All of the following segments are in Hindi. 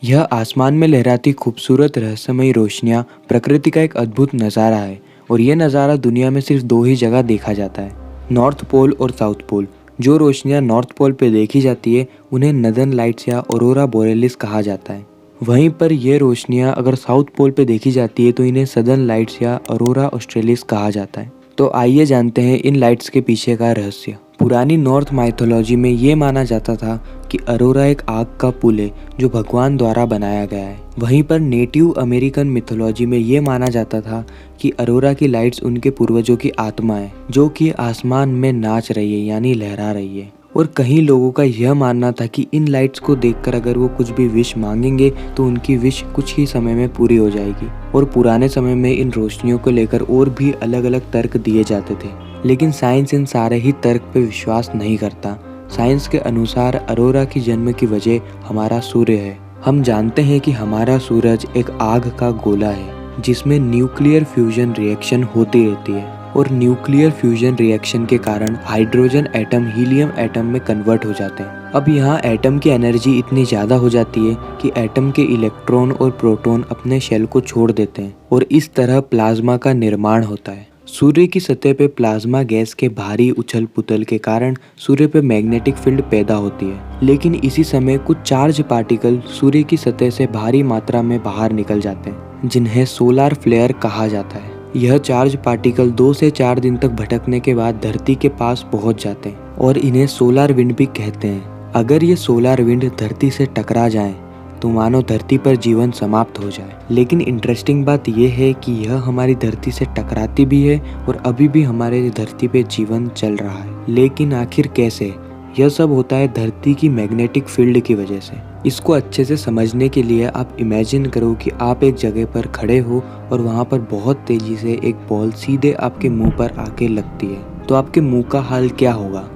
यह आसमान में लहराती खूबसूरत रहस्यमयी रोशनियाँ प्रकृति का एक अद्भुत नज़ारा है और यह नज़ारा दुनिया में सिर्फ दो ही जगह देखा जाता है, नॉर्थ पोल और साउथ पोल। जो रोशनियाँ नॉर्थ पोल पे देखी जाती है उन्हें नदर्न लाइट्स या ऑरोरा बोरेलिस कहा जाता है। वहीं पर यह रोशनियाँ अगर साउथ पोल पे देखी जाती है तो इन्हें सदर्न लाइट्स या ऑरोरा ऑस्ट्रेलिस कहा जाता है। तो आइए जानते हैं इन लाइट्स के पीछे का रहस्य। पुरानी नॉर्थ माइथोलॉजी में ये माना जाता था कि अरोरा एक आग का पुल है जो भगवान द्वारा बनाया गया है। वहीं पर नेटिव अमेरिकन मिथोलॉजी में ये माना जाता था कि अरोरा की लाइट्स उनके पूर्वजों की आत्मा है जो कि आसमान में नाच रही है यानी लहरा रही है। और कई लोगों का यह मानना था कि इन लाइट्स को देखकर अगर वो कुछ भी विश मांगेंगे तो उनकी विश कुछ ही समय में पूरी हो जाएगी। और पुराने समय में इन रोशनियों को लेकर और भी अलग अलग तर्क दिए जाते थे, लेकिन साइंस इन सारे ही तर्क पे विश्वास नहीं करता। साइंस के अनुसार अरोरा की जन्म की वजह हमारा सूर्य है। हम जानते हैं कि हमारा सूरज एक आग का गोला है जिसमें न्यूक्लियर फ्यूजन रिएक्शन होती रहती है और न्यूक्लियर फ्यूजन रिएक्शन के कारण हाइड्रोजन एटम हीलियम एटम में कन्वर्ट हो जाते हैं। अब यहाँ एटम की एनर्जी इतनी ज़्यादा हो जाती है कि एटम के इलेक्ट्रॉन और प्रोटॉन अपने शेल को छोड़ देते हैं और इस तरह प्लाज्मा का निर्माण होता है। सूर्य की सतह पे प्लाज्मा गैस के भारी उछल पुथल के कारण सूर्य पे मैग्नेटिक फील्ड पैदा होती है, लेकिन इसी समय कुछ चार्ज पार्टिकल सूर्य की सतह से भारी मात्रा में बाहर निकल जाते हैं जिन्हें सोलार फ्लेयर कहा जाता है। यह चार्ज पार्टिकल 2 से 4 दिन तक भटकने के बाद धरती के पास पहुंच जाते हैं और इन्हें सोलार विंड भी कहते हैं। अगर ये सोलार विंड धरती से टकरा जाए तो मानो धरती पर जीवन समाप्त हो जाए। लेकिन इंटरेस्टिंग बात यह है कि यह हमारी धरती से टकराती भी है और अभी भी हमारे धरती पे जीवन चल रहा है। लेकिन आखिर कैसे? यह सब होता है धरती की मैग्नेटिक फील्ड की वजह से। इसको अच्छे से समझने के लिए आप इमेजिन करो कि आप एक जगह पर खड़े हो और वहाँ पर बहुत तेजी से एक बॉल सीधे आपके मुंह पर आके लगती है, तो आपके मुंह का हाल क्या होगा?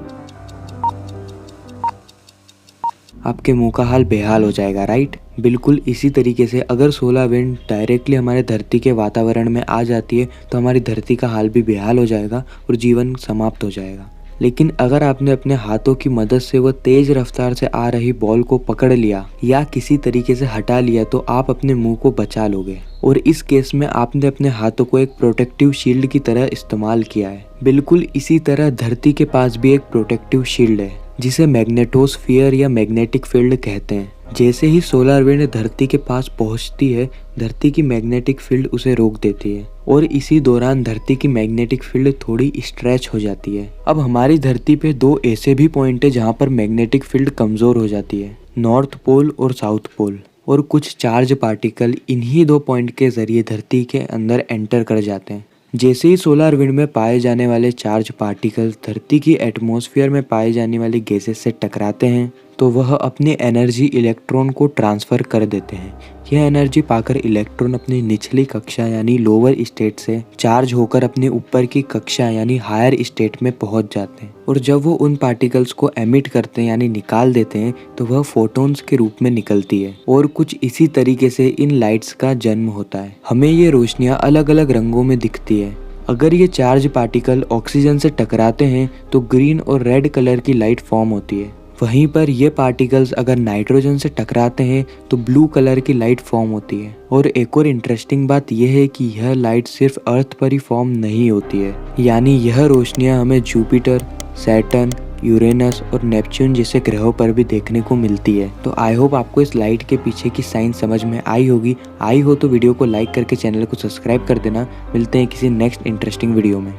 आपके मुंह का हाल बेहाल हो जाएगा, राइट? बिल्कुल इसी तरीके से अगर सोलर विंड डायरेक्टली हमारे धरती के वातावरण में आ जाती है तो हमारी धरती का हाल भी बेहाल हो जाएगा और जीवन समाप्त हो जाएगा। लेकिन अगर आपने अपने हाथों की मदद से वह तेज रफ्तार से आ रही बॉल को पकड़ लिया या किसी तरीके से हटा लिया तो आप अपने मुंह को बचा लोगे। और इस केस में आपने अपने हाथों को एक प्रोटेक्टिव शील्ड की तरह इस्तेमाल किया है। बिल्कुल इसी तरह धरती के पास भी एक प्रोटेक्टिव शील्ड है जिसे मैग्नेटोस्फीयर या मैग्नेटिक फील्ड कहते हैं। जैसे ही सोलर विंड धरती के पास पहुंचती है, धरती की मैग्नेटिक फील्ड उसे रोक देती है और इसी दौरान धरती की मैग्नेटिक फील्ड थोड़ी स्ट्रेच हो जाती है। अब हमारी धरती पे 2 ऐसे भी पॉइंट है जहाँ पर मैग्नेटिक फील्ड कमजोर हो जाती है, नॉर्थ पोल और साउथ पोल। और कुछ चार्ज पार्टिकल इन्हीं 2 पॉइंट के जरिए धरती के अंदर एंटर कर जाते हैं। जैसे ही सोलर विंड में पाए जाने वाले चार्ज पार्टिकल धरती की एटमॉस्फेयर में पाई जाने वाली गैसेस से टकराते हैं तो वह अपनी एनर्जी इलेक्ट्रॉन को ट्रांसफ़र कर देते हैं। यह एनर्जी पाकर इलेक्ट्रॉन अपनी निचली कक्षा यानी लोअर स्टेट से चार्ज होकर अपनी ऊपर की कक्षा यानी हायर स्टेट में पहुंच जाते हैं। और जब वो उन पार्टिकल्स को एमिट करते हैं यानी निकाल देते हैं तो वह फोटॉन्स के रूप में निकलती है। और कुछ इसी तरीके से इन लाइट्स का जन्म होता है। हमें ये रोशनियाँ अलग अलग रंगों में दिखती है। अगर ये चार्ज पार्टिकल ऑक्सीजन से टकराते हैं तो ग्रीन और रेड कलर की लाइट फॉर्म होती है। वहीं पर ये पार्टिकल्स अगर नाइट्रोजन से टकराते हैं तो ब्लू कलर की लाइट फॉर्म होती है। और एक और इंटरेस्टिंग बात यह है कि यह लाइट सिर्फ अर्थ पर ही फॉर्म नहीं होती है, यानी यह रोशनियाँ हमें जुपिटर, सैटर्न, यूरेनस और नेपच्यून जैसे ग्रहों पर भी देखने को मिलती है। तो आई होप आपको इस लाइट के पीछे की साइंस समझ में आई होगी। आई हो तो वीडियो को लाइक करके चैनल को सब्सक्राइब कर देना। मिलते हैं किसी नेक्स्ट इंटरेस्टिंग वीडियो में।